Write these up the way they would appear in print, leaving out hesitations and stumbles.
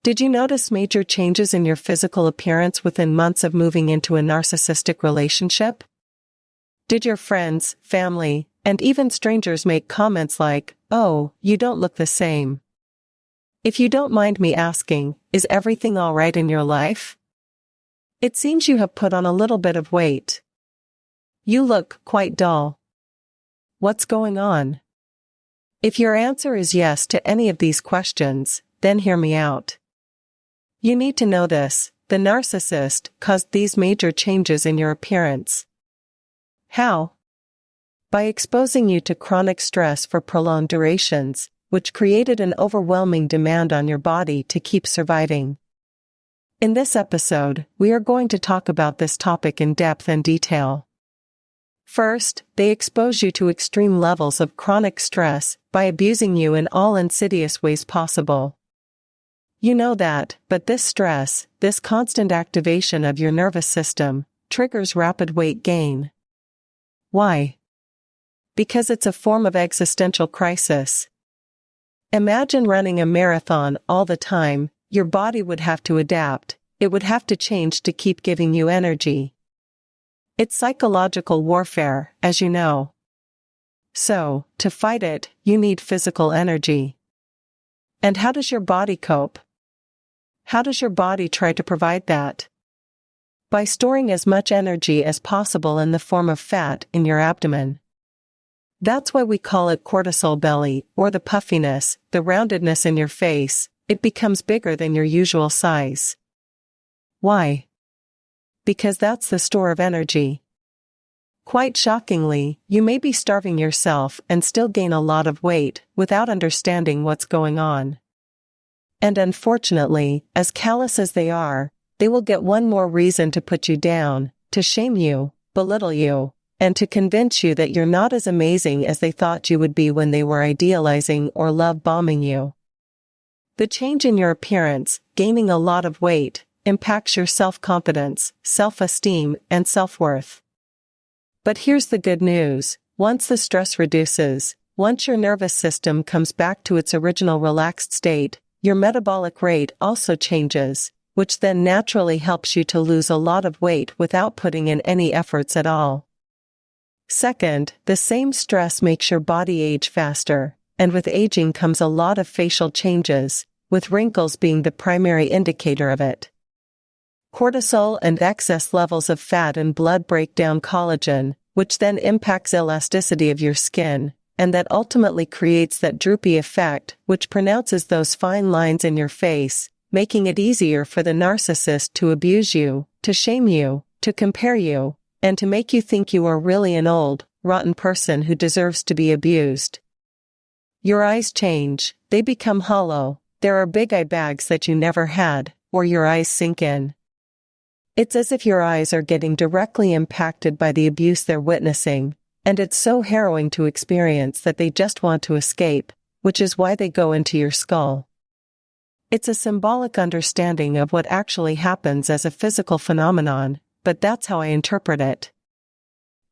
Did you notice major changes in your physical appearance within months of moving into a narcissistic relationship? Did your friends, family, and even strangers make comments like, "Oh, you don't look the same"? If you don't mind me asking, is everything all right in your life? It seems you have put on a little bit of weight. You look quite dull. What's going on? If your answer is yes to any of these questions, then hear me out. You need to know this: the narcissist caused these major changes in your appearance. How? By exposing you to chronic stress for prolonged durations, which created an overwhelming demand on your body to keep surviving. In this episode, we are going to talk about this topic in depth and detail. First, they expose you to extreme levels of chronic stress by abusing you in all insidious ways possible. You know that, but this stress, this constant activation of your nervous system, triggers rapid weight gain. Why? Because it's a form of existential crisis. Imagine running a marathon all the time. Your body would have to adapt, it would have to change to keep giving you energy. It's psychological warfare, as you know. So, to fight it, you need physical energy. And how does your body cope? How does your body try to provide that? By storing as much energy as possible in the form of fat in your abdomen. That's why we call it cortisol belly, or the puffiness, the roundedness in your face. It becomes bigger than your usual size. Why? Because that's the store of energy. Quite shockingly, you may be starving yourself and still gain a lot of weight without understanding what's going on. And unfortunately, as callous as they are, they will get one more reason to put you down, to shame you, belittle you, and to convince you that you're not as amazing as they thought you would be when they were idealizing or love-bombing you. The change in your appearance, gaining a lot of weight, impacts your self-confidence, self-esteem, and self-worth. But here's the good news: once the stress reduces, once your nervous system comes back to its original relaxed state, your metabolic rate also changes, which then naturally helps you to lose a lot of weight without putting in any efforts at all. Second, the same stress makes your body age faster, and with aging comes a lot of facial changes, with wrinkles being the primary indicator of it. Cortisol and excess levels of fat and blood break down collagen, which then impacts elasticity of your skin, and that ultimately creates that droopy effect, which pronounces those fine lines in your face, making it easier for the narcissist to abuse you, to shame you, to compare you, and to make you think you are really an old, rotten person who deserves to be abused. Your eyes change, they become hollow, there are big eye bags that you never had, or your eyes sink in. It's as if your eyes are getting directly impacted by the abuse they're witnessing, and it's so harrowing to experience that they just want to escape, which is why they go into your skull. It's a symbolic understanding of what actually happens as a physical phenomenon, but that's how I interpret it.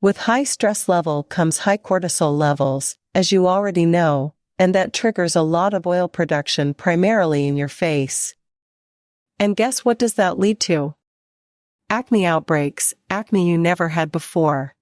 With high stress level comes high cortisol levels, as you already know, and that triggers a lot of oil production primarily in your face. And guess what does that lead to? Acne outbreaks, acne you never had before.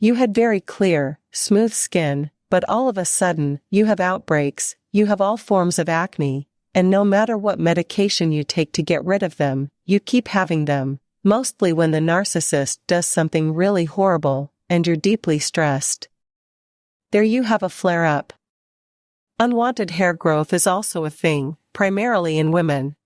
You had very clear, smooth skin, but all of a sudden, you have outbreaks, you have all forms of acne, and no matter what medication you take to get rid of them, you keep having them, mostly when the narcissist does something really horrible, and you're deeply stressed. There you have a flare-up. Unwanted hair growth is also a thing, primarily in women.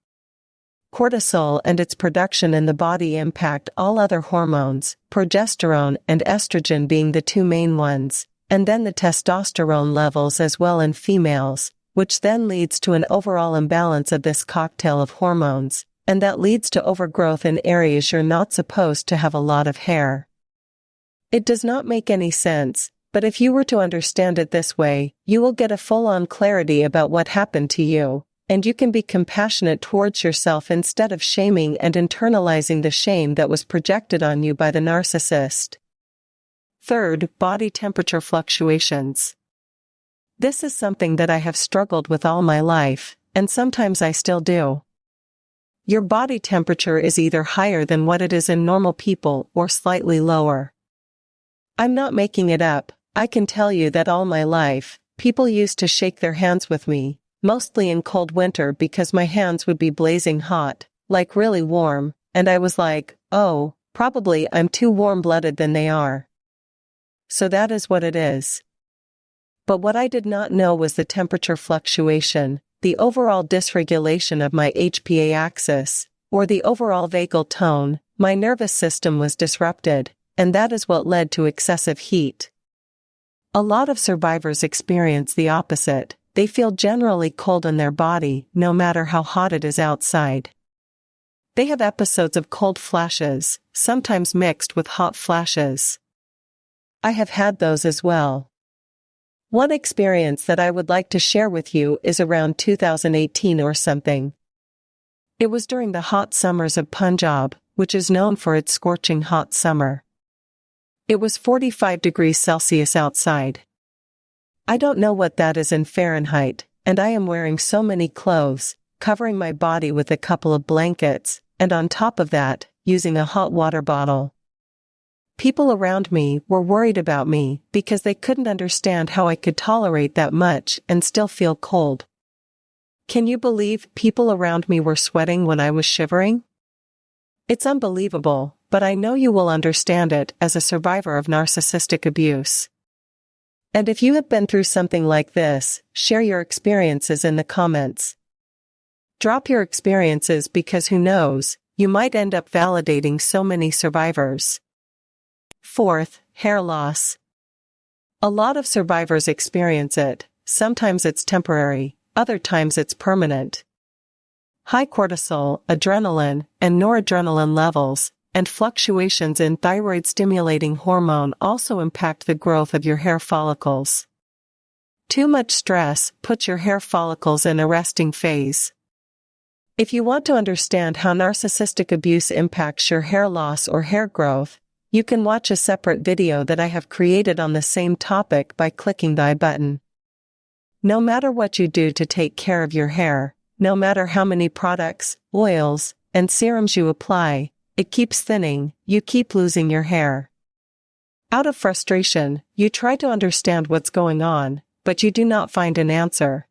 Cortisol and its production in the body impact all other hormones, progesterone and estrogen being the two main ones, and then the testosterone levels as well in females, which then leads to an overall imbalance of this cocktail of hormones, and that leads to overgrowth in areas you're not supposed to have a lot of hair. It does not make any sense, but if you were to understand it this way, you will get a full-on clarity about what happened to you, and you can be compassionate towards yourself instead of shaming and internalizing the shame that was projected on you by the narcissist. Third, body temperature fluctuations. This is something that I have struggled with all my life, and sometimes I still do. Your body temperature is either higher than what it is in normal people or slightly lower. I'm not making it up. I can tell you that all my life, people used to shake their hands with me, mostly in cold winter because my hands would be blazing hot, like really warm, and I was like, oh, probably I'm too warm-blooded than they are. So that is what it is. But what I did not know was the temperature fluctuation, the overall dysregulation of my HPA axis, or the overall vagal tone. My nervous system was disrupted, and that is what led to excessive heat. A lot of survivors experience the opposite. They feel generally cold in their body, no matter how hot it is outside. They have episodes of cold flashes, sometimes mixed with hot flashes. I have had those as well. One experience that I would like to share with you is around 2018 or something. It was during the hot summers of Punjab, which is known for its scorching hot summer. It was 45 degrees Celsius outside. I don't know what that is in Fahrenheit, and I am wearing so many clothes, covering my body with a couple of blankets, and on top of that, using a hot water bottle. People around me were worried about me because they couldn't understand how I could tolerate that much and still feel cold. Can you believe people around me were sweating when I was shivering? It's unbelievable, but I know you will understand it as a survivor of narcissistic abuse. And if you have been through something like this, share your experiences in the comments. Drop your experiences because who knows, you might end up validating so many survivors. Fourth, hair loss. A lot of survivors experience it. Sometimes it's temporary, other times it's permanent. High cortisol, adrenaline, and noradrenaline levels, and fluctuations in thyroid-stimulating hormone also impact the growth of your hair follicles. Too much stress puts your hair follicles in a resting phase. If you want to understand how narcissistic abuse impacts your hair loss or hair growth, you can watch a separate video that I have created on the same topic by clicking the I button. No matter what you do to take care of your hair, no matter how many products, oils, and serums you apply, it keeps thinning, you keep losing your hair. Out of frustration, you try to understand what's going on, but you do not find an answer.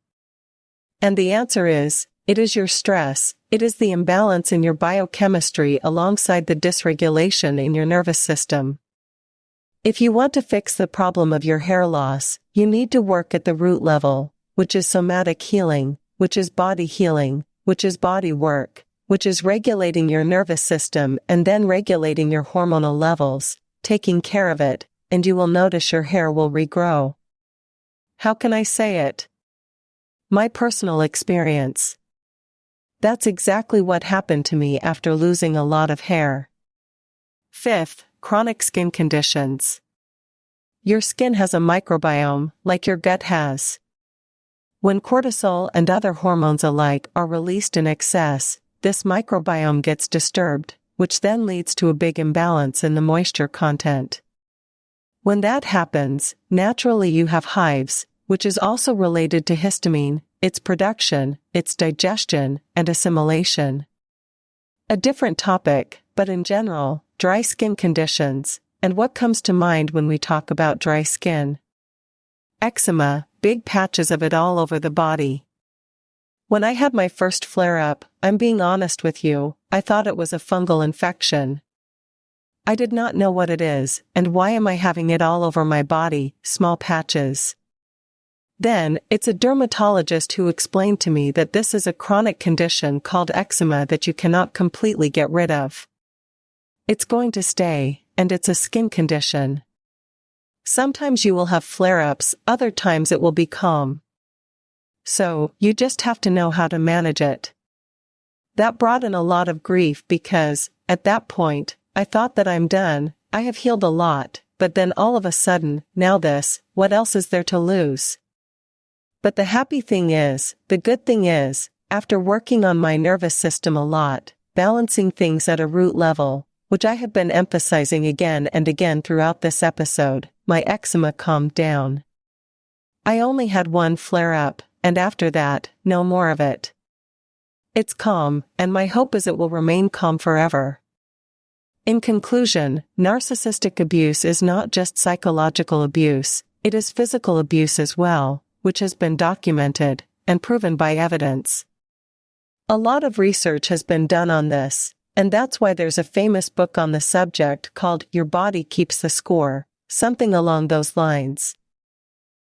And the answer is, it is your stress, it is the imbalance in your biochemistry alongside the dysregulation in your nervous system. If you want to fix the problem of your hair loss, you need to work at the root level, which is somatic healing, which is body healing, which is body work, which is regulating your nervous system and then regulating your hormonal levels, taking care of it, and you will notice your hair will regrow. How can I say it? My personal experience. That's exactly what happened to me after losing a lot of hair. Fifth, chronic skin conditions. Your skin has a microbiome, like your gut has. When cortisol and other hormones alike are released in excess, this microbiome gets disturbed, which then leads to a big imbalance in the moisture content. When that happens, naturally you have hives, which is also related to histamine, its production, its digestion, and assimilation. A different topic, but in general, dry skin conditions, and what comes to mind when we talk about dry skin? Eczema, big patches of it all over the body. When I had my first flare-up, I'm being honest with you, I thought it was a fungal infection. I did not know what it is, and why am I having it all over my body, small patches. Then, it's a dermatologist who explained to me that this is a chronic condition called eczema that you cannot completely get rid of. It's going to stay, and it's a skin condition. Sometimes you will have flare-ups, other times it will be calm. So, you just have to know how to manage it. That brought in a lot of grief because, at that point, I thought that I'm done, I have healed a lot, but then all of a sudden, now this, what else is there to lose? But the happy thing is, the good thing is, after working on my nervous system a lot, balancing things at a root level, which I have been emphasizing again and again throughout this episode, my eczema calmed down. I only had one flare-up, and after that, no more of it. It's calm, and my hope is it will remain calm forever. In conclusion, narcissistic abuse is not just psychological abuse, it is physical abuse as well, which has been documented and proven by evidence. A lot of research has been done on this, and that's why there's a famous book on the subject called Your Body Keeps the Score, something along those lines.